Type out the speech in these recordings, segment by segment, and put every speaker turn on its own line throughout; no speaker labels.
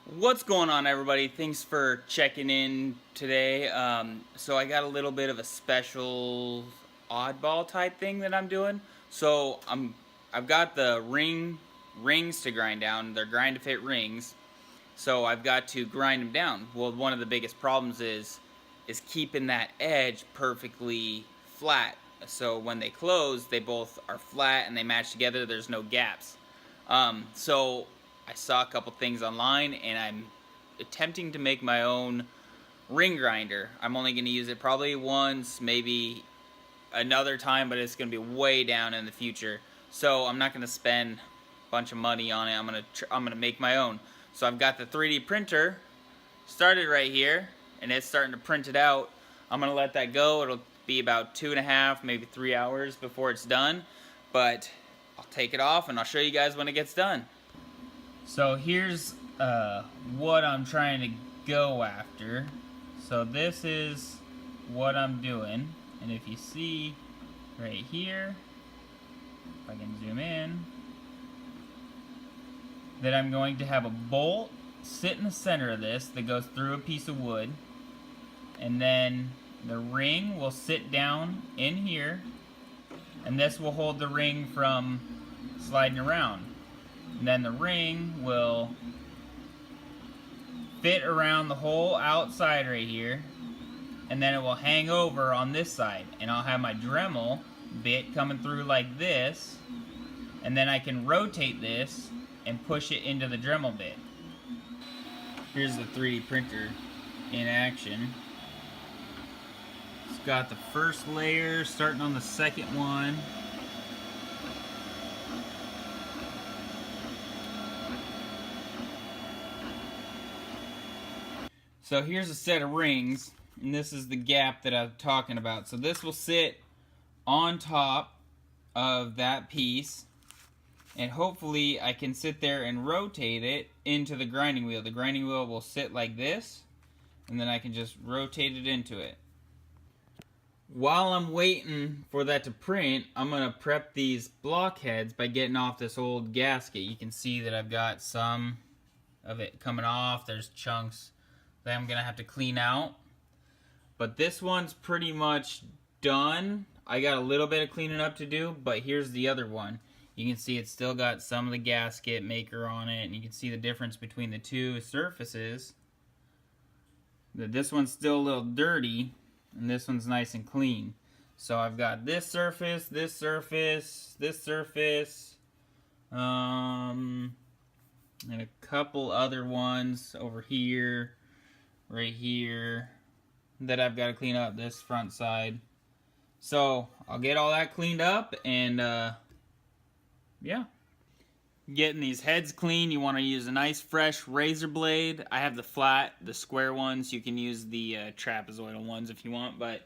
What's going on, everybody? Thanks for checking in today. So I got a little bit of a special oddball type thing that I'm doing. I've got the rings to grind down. They're grind to fit rings. So I've got to grind them down. Well, one of the biggest problems is keeping that edge perfectly flat. So when they close, they both are flat and they match together. There's no gaps. So I saw a couple things online, and I'm attempting to make my own ring grinder. I'm only going to use it probably once, maybe another time, but it's going to be way down in the future. So I'm not going to spend a bunch of money on it. I'm gonna make my own. So I've got the 3D printer started right here, and it's starting to print it out. I'm gonna let that go. It'll be about 2.5, maybe 3 hours before it's done, but I'll take it off and I'll show you guys when it gets done. So here's what I'm trying to go after. So this is what I'm doing, and if you see right here, if I can zoom in, that I'm going to have a bolt sit in the center of this that goes through a piece of wood, and then the ring will sit down in here, and this will hold the ring from sliding around. And then the ring will fit around the whole outside right here, and then it will hang over on this side, and I'll have my Dremel bit coming through like this, and then I can rotate this and push it into the Dremel bit. Here's the 3D printer in action. It's got the first layer starting on the second one. So here's a set of rings, and this is the gap that I'm talking about. So this will sit on top of that piece, and hopefully I can sit there and rotate it into the grinding wheel. The grinding wheel will sit like this, and then I can just rotate it into it. While I'm waiting for that to print, I'm going to prep these blockheads by getting off this old gasket. You can see that I've got some of it coming off. There's chunks that I'm going to have to clean out. But this one's pretty much done. I got a little bit of cleaning up to do, but here's the other one. You can see it's still got some of the gasket maker on it, and you can see the difference between the two surfaces. This one's still a little dirty, and this one's nice and clean. So I've got this surface, this surface, this surface, and a couple other ones over here, right here, that I've got to clean up, this front side. So I'll get all that cleaned up, and yeah. Getting these heads clean, you want to use a nice fresh razor blade. I have the flat, the square ones. You can use the trapezoidal ones if you want, but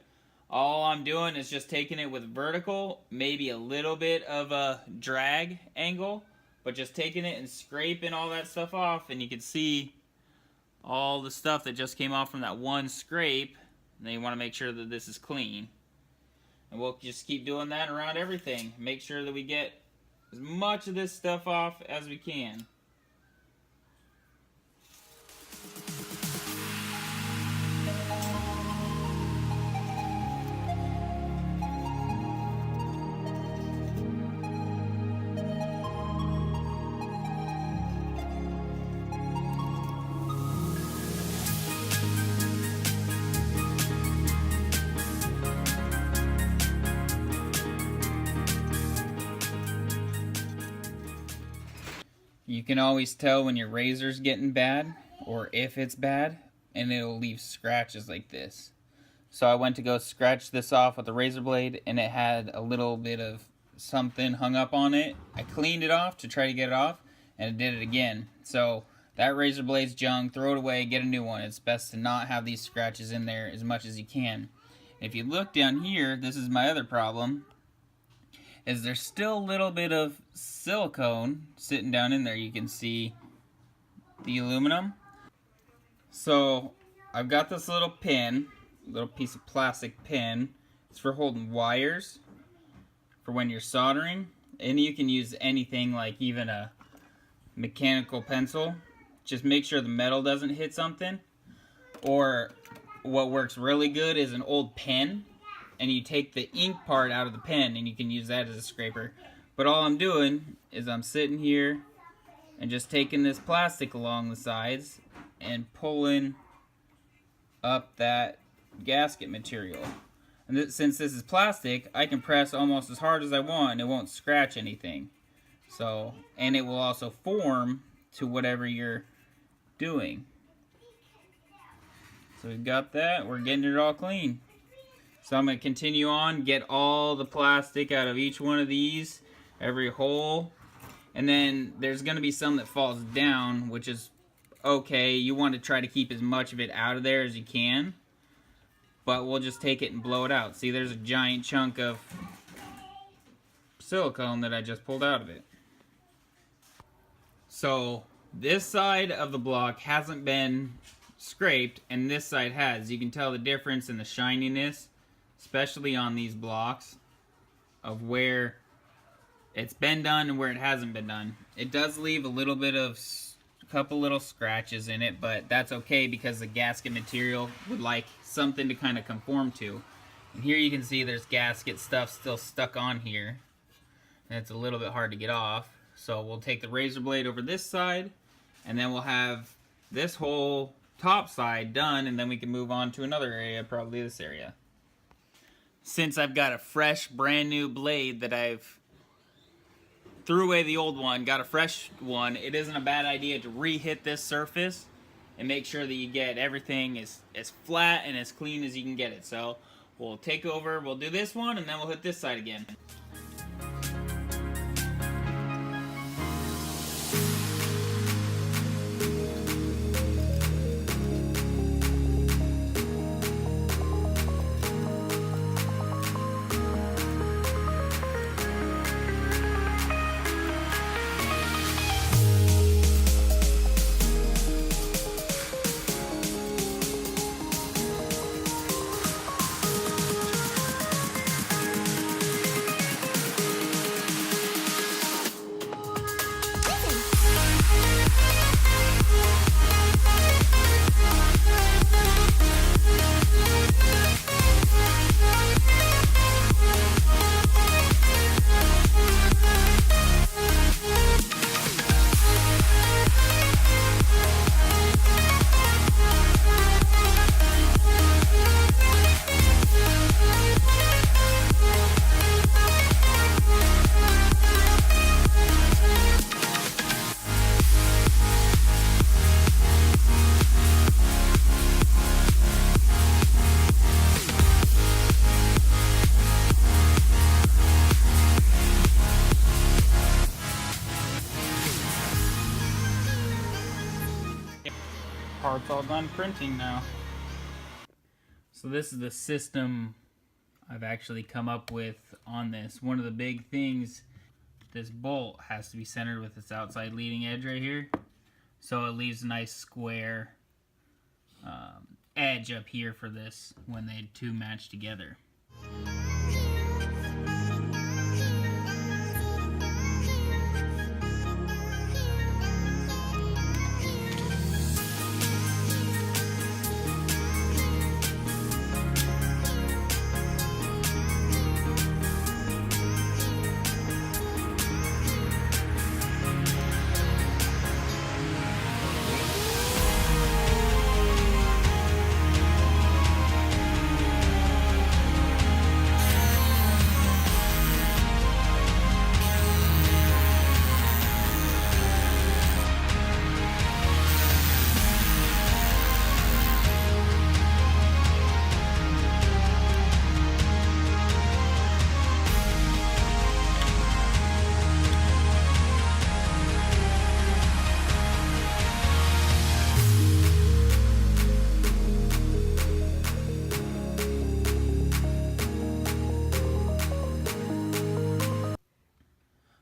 all I'm doing is just taking it with vertical, maybe a little bit of a drag angle, but just taking it and scraping all that stuff off, and you can see all the stuff that just came off from that one scrape. And then you want to make sure that this is clean. And we'll just keep doing that around everything. Make sure that we get as much of this stuff off as we can. You can always tell when your razor's getting bad, or if it's bad, and it'll leave scratches like this. So I went to go scratch this off with a razor blade, and it had a little bit of something hung up on it. I cleaned it off to try to get it off, and it did it again. So that razor blade's junk, throw it away, get a new one. It's best to not have these scratches in there as much as you can. If you look down here, this is my other problem, is there's still a little bit of silicone sitting down in there. You can see the aluminum. So I've got this little pin, little piece of plastic pin. It's for holding wires for when you're soldering, and you can use anything, like even a mechanical pencil, just make sure the metal doesn't hit something. Or what works really good is an old pen, and you take the ink part out of the pen and you can use that as a scraper. But all I'm doing is I'm sitting here and just taking this plastic along the sides and pulling up that gasket material. And since this is plastic, I can press almost as hard as I want and it won't scratch anything. So, and it will also form to whatever you're doing. So we've got that, we're getting it all clean. So I'm going to continue on, get all the plastic out of each one of these, every hole. And then there's going to be some that falls down, which is okay. You want to try to keep as much of it out of there as you can. But we'll just take it and blow it out. See, there's a giant chunk of silicone that I just pulled out of it. So this side of the block hasn't been scraped, and this side has. You can tell the difference in the shininess, especially on these blocks, of where it's been done and where it hasn't been done. It does leave a little bit of a couple little scratches in it, but that's okay because the gasket material would like something to kind of conform to. And here you can see there's gasket stuff still stuck on here, and it's a little bit hard to get off. So we'll take the razor blade over this side, and then we'll have this whole top side done, and then we can move on to another area, probably this area. Since I've got a fresh brand new blade that I've threw away the old one, got a fresh one, it isn't a bad idea to re-hit this surface and make sure that you get everything as flat and as clean as you can get it. So we'll take over, we'll do this one, and then we'll hit this side again. Part's all done printing now. So this is the system I've actually come up with on this. One of the big things, this bolt has to be centered with its outside leading edge right here. So it leaves a nice square edge up here for this when they two match together.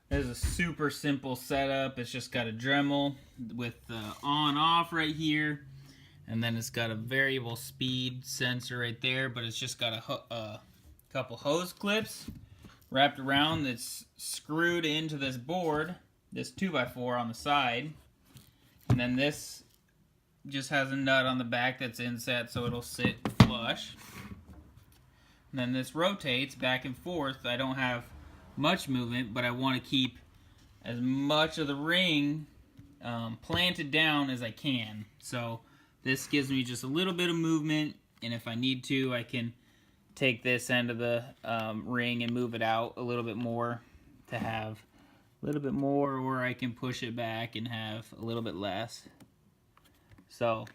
This is a super simple setup. It's just got a Dremel with the on-off right here, and then it's got a variable speed sensor right there, but it's just got a couple hose clips wrapped around that's screwed into this board, this 2x4 on the side, And then this just has a nut on the back that's inset, so it'll sit flush. And then this rotates back and forth. I don't have much movement, but I want to keep as much of the ring planted down as I can. So this gives me just a little bit of movement, and if I need to, I can take this end of the ring and move it out a little bit more to have a little bit more, or I can push it back and have a little bit less. So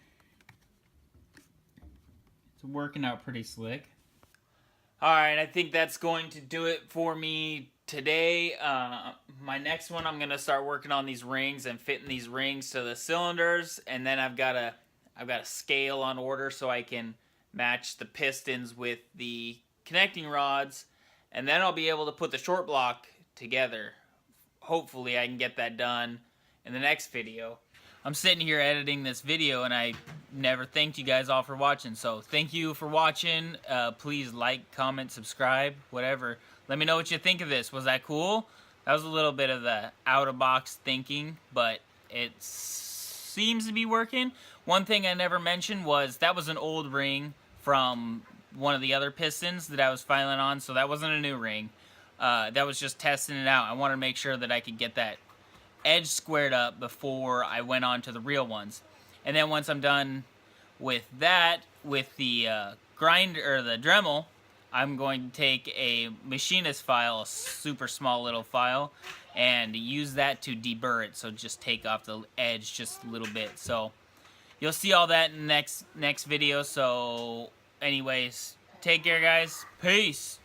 it's working out pretty slick. Alright, I think that's going to do it for me today. My next one, I'm going to start working on these rings and fitting these rings to the cylinders, and then I've got a scale on order so I can match the pistons with the connecting rods, and then I'll be able to put the short block together. Hopefully I can get that done in the next video. I'm sitting here editing this video, and I never thanked you guys all for watching, so thank you for watching. Please like, comment, subscribe, whatever. Let me know what you think of this. Was that cool? That was a little bit of the out-of-box thinking, but it seems to be working. One thing I never mentioned was that was an old ring from one of the other pistons that I was filing on, so that wasn't a new ring. That was just testing it out. I wanted to make sure that I could get that edge squared up before I went on to the real ones. And then once I'm done with that, with the grinder or the Dremel, I'm going to take a machinist file, a super small little file, and use that to deburr it. So just take off the edge just a little bit. So you'll see all that in the next video. So anyways, take care, guys. Peace.